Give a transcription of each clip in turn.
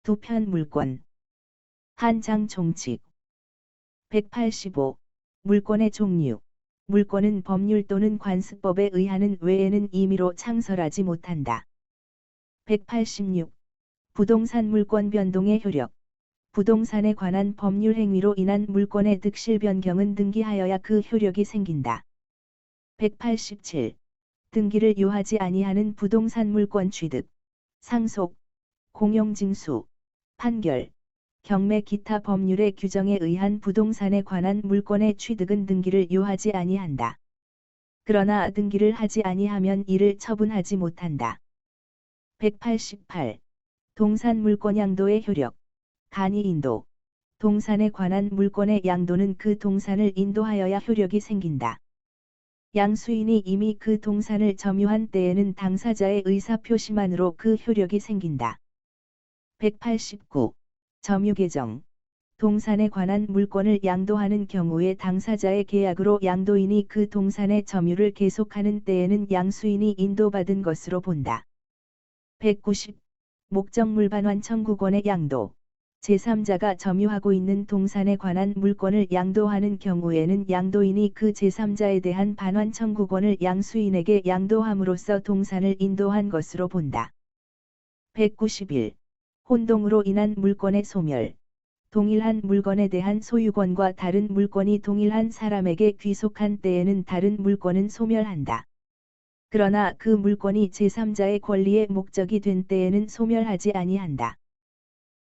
두편 물권. 한장 총칙. 185. 물권의 종류. 물권은 법률 또는 관습법에 의하는 외에는 임의로 창설하지 못한다. 186. 부동산 물권 변동의 효력. 부동산에 관한 법률 행위로 인한 물권의 득실 변경은 등기하여야 그 효력이 생긴다. 187. 등기를 요하지 아니하는 부동산 물권 취득, 상속, 공용징수, 판결, 경매 기타 법률의 규정에 의한 부동산에 관한 물권의 취득은 등기를 요하지 아니한다. 그러나 등기를 하지 아니하면 이를 처분하지 못한다. 188. 동산 물권 양도의 효력. 간이 인도. 동산에 관한 물권의 양도는 그 동산을 인도하여야 효력이 생긴다. 양수인이 이미 그 동산을 점유한 때에는 당사자의 의사표시만으로 그 효력이 생긴다. 189. 점유계정. 동산에 관한 물권을 양도하는 경우에 당사자의 계약으로 양도인이 그 동산의 점유를 계속하는 때에는 양수인이 인도받은 것으로 본다. 190. 목적물 반환 청구권의 양도. 제3자가 점유하고 있는 동산에 관한 물권을 양도하는 경우에는 양도인이 그 제3자에 대한 반환 청구권을 양수인에게 양도함으로써 동산을 인도한 것으로 본다. 191. 혼동으로 인한 물권의 소멸. 동일한 물건에 대한 소유권과 다른 물건이 동일한 사람에게 귀속한 때에는 다른 물건은 소멸한다. 그러나 그 물건이 제3자의 권리의 목적이 된 때에는 소멸하지 아니한다.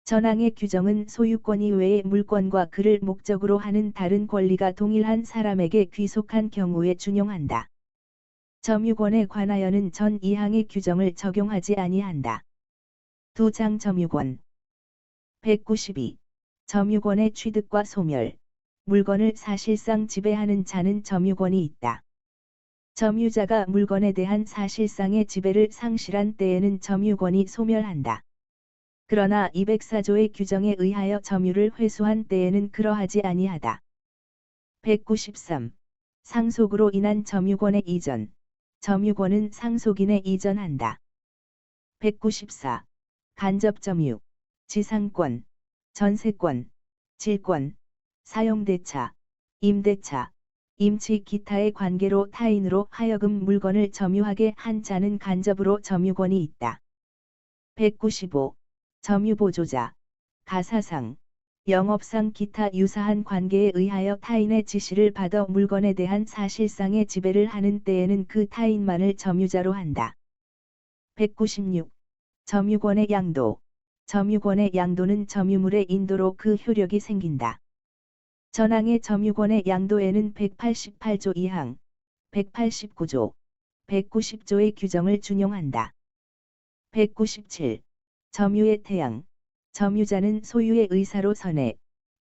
전항의 규정은 소유권 이외의 물건과 그를 목적으로 하는 다른 권리가 동일한 사람에게 귀속한 경우에 준용한다. 점유권에 관하여는 전 2항의 규정을 적용하지 아니한다. 두장 점유권. 192. 점유권의 취득과 소멸. 물건을 사실상 지배하는 자는 점유권이 있다. 점유자가 물건에 대한 사실상의 지배를 상실한 때에는 점유권이 소멸한다. 그러나 204조의 규정에 의하여 점유를 회수한 때에는 그러하지 아니하다. 193. 상속으로 인한 점유권의 이전. 점유권은 상속인에 이전한다. 194. 간접점유. 지상권, 전세권, 질권, 사용대차, 임대차, 임치 기타의 관계로 타인으로 하여금 물건을 점유하게 한 자는 간접으로 점유권이 있다. 195. 점유보조자, 가사상, 영업상 기타 유사한 관계에 의하여 타인의 지시를 받아 물건에 대한 사실상의 지배를 하는 때에는 그 타인만을 점유자로 한다. 196. 점유권의 양도. 점유권의 양도는 점유물의 인도로 그 효력이 생긴다. 전항의 점유권의 양도에는 188조 2항, 189조, 190조의 규정을 준용한다. 197. 점유의 태양. 점유자는 소유의 의사로 선해,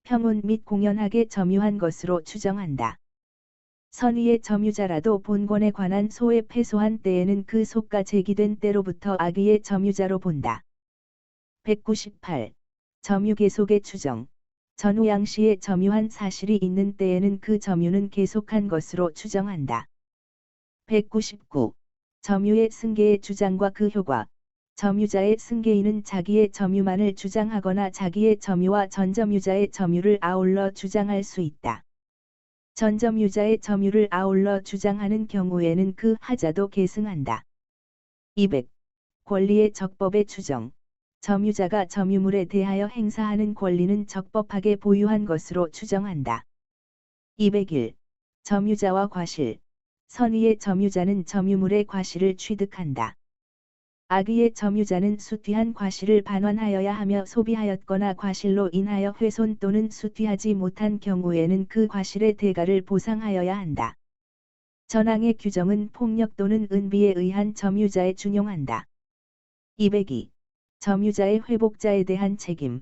평온 및 공연하게 점유한 것으로 추정한다. 선의의 점유자라도 본권에 관한 소에 패소한 때에는 그 소가 제기된 때로부터 악의의 점유자로 본다. 198. 점유계속의 추정. 전후 양시에 점유한 사실이 있는 때에는 그 점유는 계속한 것으로 추정한다. 199. 점유의 승계의 주장과 그 효과. 점유자의 승계인은 자기의 점유만을 주장하거나 자기의 점유와 전점유자의 점유를 아울러 주장할 수 있다. 전점유자의 점유를 아울러 주장하는 경우에는 그 하자도 계승한다. 200. 권리의 적법의 추정. 점유자가 점유물에 대하여 행사하는 권리는 적법하게 보유한 것으로 추정한다. 201. 점유자와 과실. 선의의 점유자는 점유물의 과실을 취득한다. 악의의 점유자는 수취한 과실을 반환하여야 하며 소비하였거나 과실로 인하여 훼손 또는 수취하지 못한 경우에는 그 과실의 대가를 보상하여야 한다. 전항의 규정은 폭력 또는 은비에 의한 점유자에 준용한다. 202. 점유자의 회복자에 대한 책임.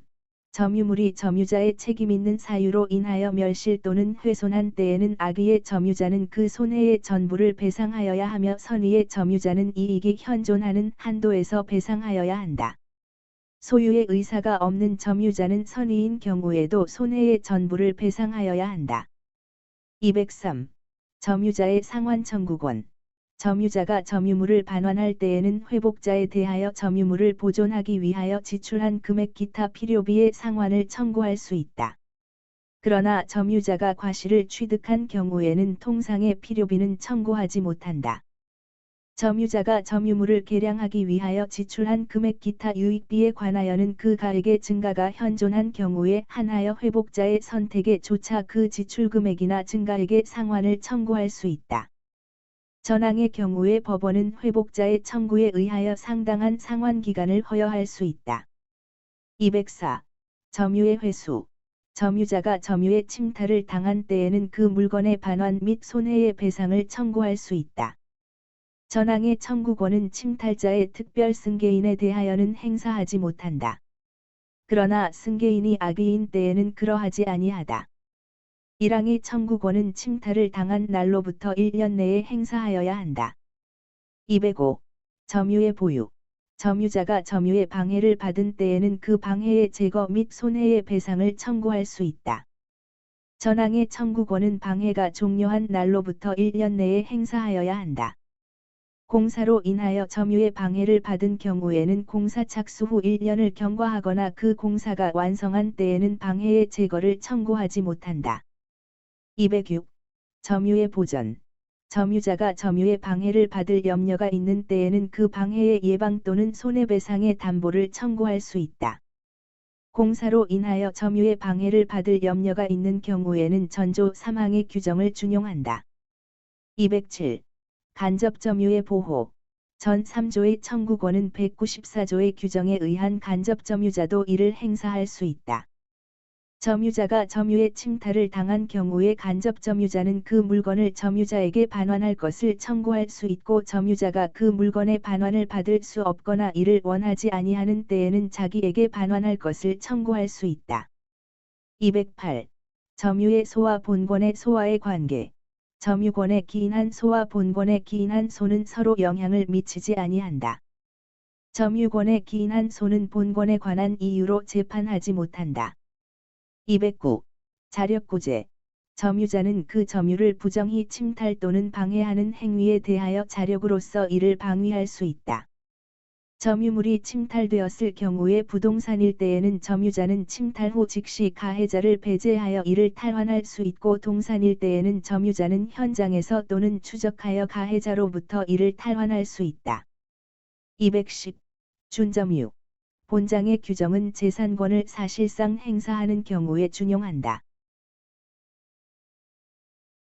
점유물이 점유자의 책임 있는 사유로 인하여 멸실 또는 훼손한 때에는 악의의 점유자는 그 손해의 전부를 배상하여야 하며 선의의 점유자는 이익이 현존하는 한도에서 배상하여야 한다. 소유의 의사가 없는 점유자는 선의인 경우에도 손해의 전부를 배상하여야 한다. 203. 점유자의 상환 청구권. 점유자가 점유물을 반환할 때에는 회복자에 대하여 점유물을 보존하기 위하여 지출한 금액 기타 필요비의 상환을 청구할 수 있다. 그러나 점유자가 과실을 취득한 경우에는 통상의 필요비는 청구하지 못한다. 점유자가 점유물을 개량하기 위하여 지출한 금액 기타 유익비에 관하여는 그 가액의 증가가 현존한 경우에 한하여 회복자의 선택에 조차 그 지출 금액이나 증가액의 상환을 청구할 수 있다. 전항의 경우에 법원은 회복자의 청구에 의하여 상당한 상환 기간을 허여할 수 있다. 204. 점유의 회수. 점유자가 점유의 침탈을 당한 때에는 그 물건의 반환 및 손해의 배상을 청구할 수 있다. 전항의 청구권은 침탈자의 특별 승계인에 대하여는 행사하지 못한다. 그러나 승계인이 악의인 때에는 그러하지 아니하다. 1항의 청구권은 침탈을 당한 날로부터 1년 내에 행사하여야 한다. 205. 점유의 보유. 점유자가 점유의 방해를 받은 때에는 그 방해의 제거 및 손해의 배상을 청구할 수 있다. 전항의 청구권은 방해가 종료한 날로부터 1년 내에 행사하여야 한다. 공사로 인하여 점유의 방해를 받은 경우에는 공사 착수 후 1년을 경과하거나 그 공사가 완성한 때에는 방해의 제거를 청구하지 못한다. 206. 점유의 보전. 점유자가 점유의 방해를 받을 염려가 있는 때에는 그 방해의 예방 또는 손해배상의 담보를 청구할 수 있다. 공사로 인하여 점유의 방해를 받을 염려가 있는 경우에는 전조 3항의 규정을 준용한다. 207. 간접 점유의 보호. 전 3조의 청구권은 194조의 규정에 의한 간접 점유자도 이를 행사할 수 있다. 점유자가 점유의 침탈을 당한 경우에 간접 점유자는 그 물건을 점유자에게 반환할 것을 청구할 수 있고 점유자가 그 물건의 반환을 받을 수 없거나 이를 원하지 아니하는 때에는 자기에게 반환할 것을 청구할 수 있다. 208. 점유의 소와 본권의 소와의 관계. 점유권에 기인한 소와 본권에 기인한 소는 서로 영향을 미치지 아니한다. 점유권에 기인한 소는 본권에 관한 이유로 재판하지 못한다. 209. 자력구제. 점유자는 그 점유를 부정히 침탈 또는 방해하는 행위에 대하여 자력으로서 이를 방위할 수 있다. 점유물이 침탈되었을 경우에 부동산일 때에는 점유자는 침탈 후 즉시 가해자를 배제하여 이를 탈환할 수 있고 동산일 때에는 점유자는 현장에서 또는 추적하여 가해자로부터 이를 탈환할 수 있다. 210. 준점유. 본장의 규정은 재산권을 사실상 행사하는 경우에 준용한다.